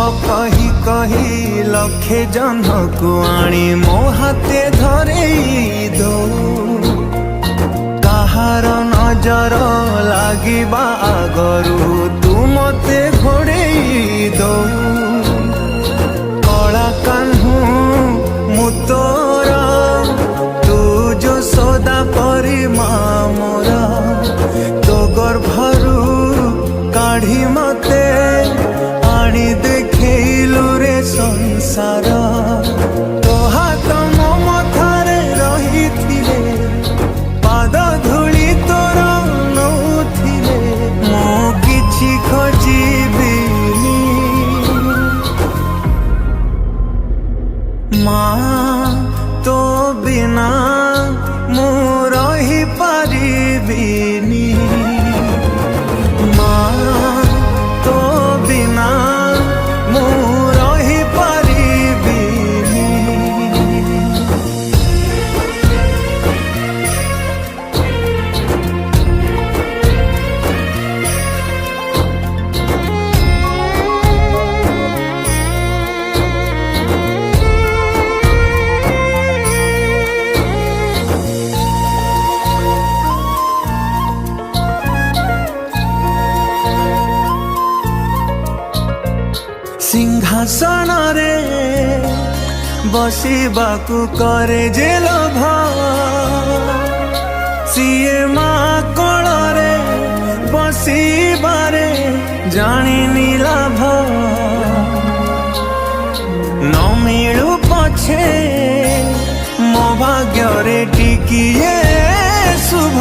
कही कही लखे जन को आनी मो हाथे धरे दो कहार नजर लागिबा आगरू तू मते घोड़े दो कला कान्हू मु तोर तू जो सदा परी मोरा तो गर्भरू काढ़ी मते आनी देखलु रे संसार तो हाथ मो मथारे रही थिले पाद धूली तोर नौथिले मो किछि खोजिबिनी माँ तो बिना मु रही पारिबिनी माँ तो बिना मु रही पारिबिनी। सिंहासन रे बसिबाकू करे जे लोभ सीए माँ कोल रे बसिबारे जानी लाभ न मिलू पछे मो भाग्य रे टिकिए शुभ